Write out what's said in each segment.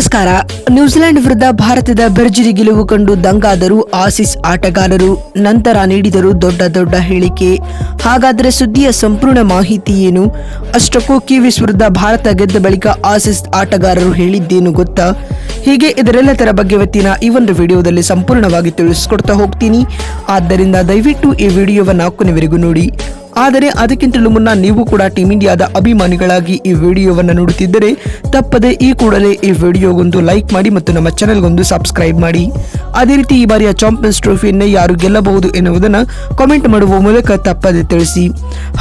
ನಮಸ್ಕಾರ. ನ್ಯೂಜಿಲೆಂಡ್ ವಿರುದ್ಧ ಭಾರತದ ಭರ್ಜರಿ ಗೆಲುವು ಕಂಡು ದಂಗಾದರು ಆಸೀಸ್ ಆಟಗಾರರು. ನಂತರ ನೀಡಿದರು ದೊಡ್ಡ ಹೇಳಿಕೆ. ಹಾಗಾದರೆ ಸುದ್ದಿಯ ಸಂಪೂರ್ಣ ಮಾಹಿತಿ ಏನು? ಅಷ್ಟಕ್ಕೂ ಕಿವೀಸ್ ವಿರುದ್ಧ ಭಾರತ ಗೆದ್ದ ಬಳಿಕ ಆಸೀಸ್ ಆಟಗಾರರು ಹೇಳಿದ್ದೇನು ಗೊತ್ತಾ? ಹೀಗೆ ಇದರೆಲ್ಲದರ ಬಗ್ಗೆ ಇವತ್ತಿನ ಈ ಒಂದು ವಿಡಿಯೋದಲ್ಲಿ ಸಂಪೂರ್ಣವಾಗಿ ತಿಳಿಸ್ಕೊಡ್ತಾ ಹೋಗ್ತೀನಿ. ಆದ್ದರಿಂದ ದಯವಿಟ್ಟು ಈ ವಿಡಿಯೋವನ್ನು ಕೊನೆವರೆಗೂ ನೋಡಿ. ಆದರೆ ಅದಕ್ಕಿಂತಲೂ ಮುನ್ನ ನೀವು ಕೂಡ ಟೀಮ್ ಇಂಡಿಯಾದ ಅಭಿಮಾನಿಗಳಾಗಿ ಈ ವಿಡಿಯೋವನ್ನು ನೋಡುತ್ತಿದ್ದರೆ ತಪ್ಪದೆ ಈ ಕೂಡಲೇ ಈ ವಿಡಿಯೋಗೊಂದು ಲೈಕ್ ಮಾಡಿ ಮತ್ತು ನಮ್ಮ ಚಾನೆಲ್ಗೊಂದು ಸಬ್ಸ್ಕ್ರೈಬ್ ಮಾಡಿ. ಅದೇ ರೀತಿ ಈ ಬಾರಿಯ ಚಾಂಪಿಯನ್ಸ್ ಟ್ರೋಫಿಯನ್ನು ಯಾರು ಗೆಲ್ಲಬಹುದು ಎನ್ನುವುದನ್ನು ಕಾಮೆಂಟ್ ಮಾಡುವ ಮೂಲಕ ತಪ್ಪದೆ ತಿಳಿಸಿ.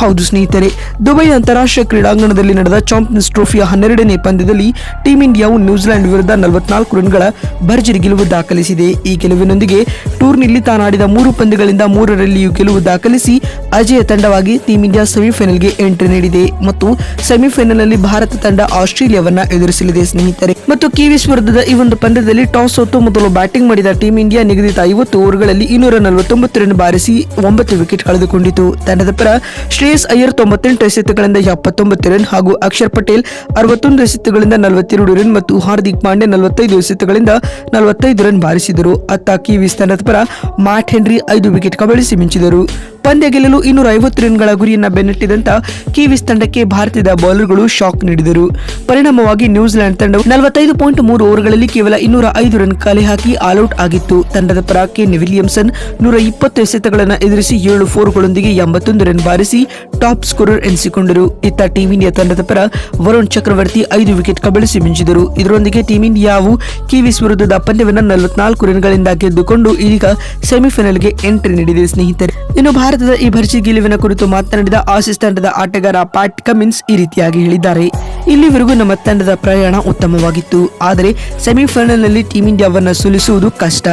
ಹೌದು ಸ್ನೇಹಿತರೆ, ದುಬೈ ಅಂತಾರಾಷ್ಟ್ರೀಯ ಕ್ರೀಡಾಂಗಣದಲ್ಲಿ ನಡೆದ ಚಾಂಪಿಯನ್ಸ್ ಟ್ರೋಫಿಯ 12ನೇ ಪಂದ್ಯದಲ್ಲಿ ಟೀಮ್ ಇಂಡಿಯಾವು ನ್ಯೂಜಿಲೆಂಡ್ ವಿರುದ್ಧ 44 ರನ್ಗಳ ಭರ್ಜರಿ ಗೆಲುವು ದಾಖಲಿಸಿದೆ. ಈ ಗೆಲುವಿನೊಂದಿಗೆ ಟೂರ್ನಿಯಲ್ಲಿ ತಾನಾಡಿದ 3 ಪಂದ್ಯಗಳಿಂದ 3ರಲ್ಲಿಯೂ ಗೆಲುವು ದಾಖಲಿಸಿ ಅಜೇಯ ತಂಡವಾಗಿ ಟೀಮ್ ಇಂಡಿಯಾ ಸೆಮಿಫೈನಲ್ಗೆ ಎಂಟ್ರಿ ನೀಡಿದೆ ಮತ್ತು ಸೆಮಿಫೈನಲ್ನಲ್ಲಿ ಭಾರತ ತಂಡ ಆಸ್ಟ್ರೇಲಿಯಾವನ್ನ ಎದುರಿಸಲಿದೆ ಸ್ನೇಹಿತರೆ. ಮತ್ತು ಕಿವೀಸ್ ವಿರುದ್ಧದ ಈ ಒಂದು ಪಂದ್ಯದಲ್ಲಿ ಟಾಸ್ ಸೋತು ಮೊದಲು ಬ್ಯಾಟಿಂಗ್ ಮಾಡಿದ ಟೀಮ್ ಇಂಡಿಯಾ ನಿಗದಿತ 50 ಓವರ್ಗಳಲ್ಲಿ 249 ರನ್ ಬಾರಿಸಿ 9 ವಿಕೆಟ್ ಕಳೆದುಕೊಂಡಿತು. ತಂಡದ ಪರ ಶ್ರೇಯಸ್ ಅಯ್ಯರ್ 98 ಎಸೆತಗಳಿಂದ 79 ರನ್ ಹಾಗೂ ಅಕ್ಷರ್ ಪಟೇಲ್ 61 ಎಸೆತಗಳಿಂದ 42 ರನ್ ಮತ್ತು ಹಾರ್ದಿಕ್ ಪಾಂಡ್ಯ 45 ಎಸೆತಗಳಿಂದ 45 ರನ್ ಬಾರಿಸಿದರು. ಅತ್ತ ಕಿವೀಸ್ ತಂಡದ ಪರ ಮ್ಯಾಟ್ ಹೆನ್ರಿ 5 ವಿಕೆಟ್ ಕಬಳಿಸಿ ಮಿಂಚಿದರು. ಪಂದ್ಯ ಗೆಲ್ಲಲು 250 ರನ್ಗಳ ಗುರಿಯನ್ನ ಬೆನ್ನಟ್ಟಿದಂತ ಕಿವೀಸ್ ತಂಡಕ್ಕೆ ಭಾರತದ ಬೌಲರ್ಗಳು ಶಾಕ್ ನೀಡಿದರು. ಪರಿಣಾಮವಾಗಿ ನ್ಯೂಜಿಲೆಂಡ್ ತಂಡವು 45.3 ಓವರ್ಗಳಲ್ಲಿ ಕೇವಲ 205 ರನ್ ಕಲೆ ಹಾಕಿ ಆಲ್ಔಟ್ ಆಗಿತ್ತು. ತಂಡದ ಪರ ಕೇನ್ ವಿಲಿಯಮ್ಸನ್ 120 ಎಸೆತಗಳನ್ನು ಎದುರಿಸಿ 7 ಫೋರ್ಗಳೊಂದಿಗೆ 81 ರನ್ ಬಾರಿಸಿ ಟಾಪ್ ಸ್ಕೋರರ್ ಎನಿಸಿಕೊಂಡರು. ಇತ್ತ ಟೀಮ್ ಇಂಡಿಯಾ ತಂಡದ ಪರ ವರುಣ್ ಚಕ್ರವರ್ತಿ 5 ವಿಕೆಟ್ ಕಬಳಿಸಿ ಮಿಂಚಿದರು. ಇದರೊಂದಿಗೆ ಟೀಮ್ ಇಂಡಿಯಾವು ಕಿವೀಸ್ ವಿರುದ್ಧದ ಪಂದ್ಯವನ್ನು 44 ರನ್ಗಳಿಂದ ಗೆದ್ದುಕೊಂಡು ಇದೀಗ ಸೆಮಿಫೈನಲ್ಗೆ ಎಂಟ್ರಿ ನೀಡಿದೆ ಸ್ನೇಹಿತರೆ. ಇನ್ನು ಭಾರತದ ಈ ಭರ್ಜರಿ ಗೆಲುವಿನ ಕುರಿತು ಮಾತನಾಡಿದ ಆಸೀಸ್ ತಂಡದ ಆಟಗಾರ ಪ್ಯಾಟ್ ಕಮಿನ್ಸ್ ಈ ರೀತಿಯಾಗಿ ಹೇಳಿದ್ದಾರೆ. ಇಲ್ಲಿವರೆಗೂ ನಮ್ಮ ತಂಡದ ಪ್ರಯಾಣ ಉತ್ತಮವಾಗಿತ್ತು, ಆದರೆ ಸೆಮಿಫೈನಲ್ನಲ್ಲಿ ಟೀಮ್ ಇಂಡಿಯಾವನ್ನ ಸೋಲಿಸುವುದು ಕಷ್ಟ,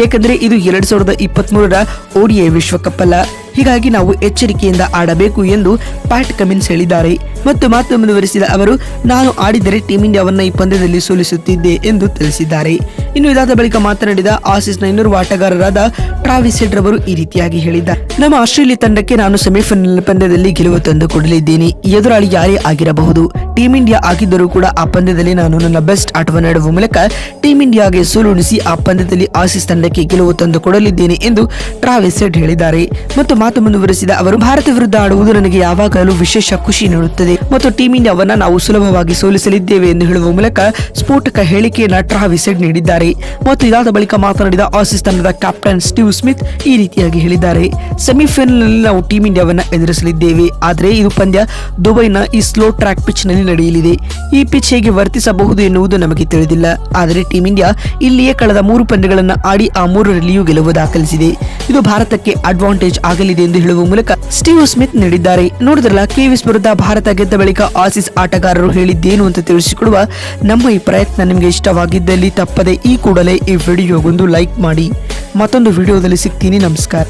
ಏಕೆಂದರೆ ಇದು 2023ರ ODI ವಿಶ್ವಕಪ್ ಅಲ್ಲ. ಹೀಗಾಗಿ ನಾವು ಎಚ್ಚರಿಕೆಯಿಂದ ಆಡಬೇಕು ಎಂದು ಪ್ಯಾಟ್ ಕಮಿನ್ಸ್ ಹೇಳಿದ್ದಾರೆ. ಮತ್ತು ಮಾತು ಮುಂದುವರಿಸಿದ ಅವರು, ನಾನು ಆಡಿದರೆ ಟೀಮ್ ಇಂಡಿಯಾವನ್ನ ಈ ಪಂದ್ಯದಲ್ಲಿ ಸೋಲಿಸುತ್ತಿದ್ದೆ ಎಂದು ತಿಳಿಸಿದ್ದಾರೆ. ಇನ್ನು ಇದಾದ ಬಳಿಕ ಮಾತನಾಡಿದ ಆಸೀಸ್ನ ಇನ್ನೋರ್ವ ಆಟಗಾರರಾದ ಟ್ರಾವಿಸ್ ಹೆಡ್ ರವರು ಈ ರೀತಿಯಾಗಿ ಹೇಳಿದ್ದಾರೆ. ನಮ್ಮ ಆಸ್ಟ್ರೇಲಿಯಾ ತಂಡಕ್ಕೆ ನಾನು ಸೆಮಿಫೈನಲ್ ಪಂದ್ಯದಲ್ಲಿ ಗೆಲುವು ತಂದು ಕೊಡಲಿದ್ದೇನೆ. ಎದುರಾಳಿ ಯಾರೇ ಆಗಿರಬಹುದು, ಟೀಮ್ ಇಂಡಿಯಾ ಆಗಿದ್ದರೂ ಕೂಡ ಆ ಪಂದ್ಯದಲ್ಲಿ ನಾನು ನನ್ನ ಬೆಸ್ಟ್ ಆಟವನ್ನು ಆಡುವ ಮೂಲಕ ಟೀಮ್ ಇಂಡಿಯಾಗೆ ಸೋಲುಣಿಸಿ ಆ ಪಂದ್ಯದಲ್ಲಿ ಆಸೀಸ್ ತಂಡಕ್ಕೆ ಗೆಲುವು ತಂದು ಕೊಡಲಿದ್ದೇನೆ ಎಂದು ಟ್ರಾವಿಸ್ ಹೆಡ್ ಹೇಳಿದ್ದಾರೆ. ಮತ್ತು ಮಾತು ಮುಂದುವರಿಸಿದ ಅವರು, ಭಾರತ ವಿರುದ್ಧ ಆಡುವುದು ನನಗೆ ಯಾವಾಗಲೂ ವಿಶೇಷ ಖುಷಿ ನೀಡುತ್ತದೆ ಮತ್ತು ಟೀಮ್ ಇಂಡಿಯಾವನ್ನ ನಾವು ಸುಲಭವಾಗಿ ಸೋಲಿಸಲಿದ್ದೇವೆ ಎಂದು ಹೇಳುವ ಮೂಲಕ ಸ್ಫೋಟಕ ಹೇಳಿಕೆಯನ್ನ ಟ್ರಾವಿಸ್ ಹೆಡ್ ನೀಡಿದ್ದಾರೆ. ಮತ್ತು ಇದಾದ ಬಳಿಕ ಮಾತನಾಡಿದ ಆಸೀಸ್ ತಂಡದ ಕ್ಯಾಪ್ಟನ್ ಸ್ಟೀವ್ ಸ್ಮಿತ್ ಈ ರೀತಿಯಾಗಿ ಹೇಳಿದ್ದಾರೆ. ಸೆಮಿಫೈನಲ್ ನಲ್ಲಿ ನಾವು ಟೀಮ್ ಇಂಡಿಯಾವನ್ನ ಎದುರಿಸಲಿದ್ದೇವೆ, ಆದರೆ ಇದು ಪಂದ್ಯ ದುಬೈನ ಈ ಸ್ಲೋ ಟ್ರ್ಯಾಕ್ ಪಿಚ್ ನಲ್ಲಿ ನಡೆಯಲಿದೆ. ಈ ಪಿಚ್ ಹೇಗೆ ವರ್ತಿಸಬಹುದು ಎನ್ನುವುದು ನಮಗೆ ತಿಳಿದಿಲ್ಲ, ಆದರೆ ಟೀಮ್ ಇಂಡಿಯಾ ಇಲ್ಲಿಯೇ ಕಳೆದ 3 ಪಂದ್ಯಗಳನ್ನು ಆಡಿ ಆ 3ರಲ್ಲಿಯೂ ಗೆಲುವು ದಾಖಲಿಸಿದೆ. ಇದು ಭಾರತಕ್ಕೆ ಅಡ್ವಾಂಟೇಜ್ ಆಗಲಿದೆ ಎಂದು ಹೇಳುವ ಮೂಲಕ ಸ್ಟೀವ್ ಸ್ಮಿತ್ ನೀಡಿದ್ದಾರೆ. ನೋಡಿದ್ರಲ್ಲ, ಕಿವೀಸ್ ವಿರುದ್ಧ ಭಾರತ ಗೆದ್ದ ಬಳಿಕ ಆಸೀಸ್ ಆಟಗಾರರು ಹೇಳಿದ್ದೇನು ಅಂತ ತಿಳಿಸಿಕೊಡುವ ನಮ್ಮ ಈ ಪ್ರಯತ್ನ ನಿಮಗೆ ಇಷ್ಟವಾಗಿದ್ದಲ್ಲಿ ತಪ್ಪದೆ ಈ ಕೂಡಲೇ ಈ ವಿಡಿಯೋಗೊಂದು ಲೈಕ್ ಮಾಡಿ. ಮತ್ತೊಂದು ವಿಡಿಯೋದಲ್ಲಿ ಸಿಗ್ತೀನಿ. ನಮಸ್ಕಾರ.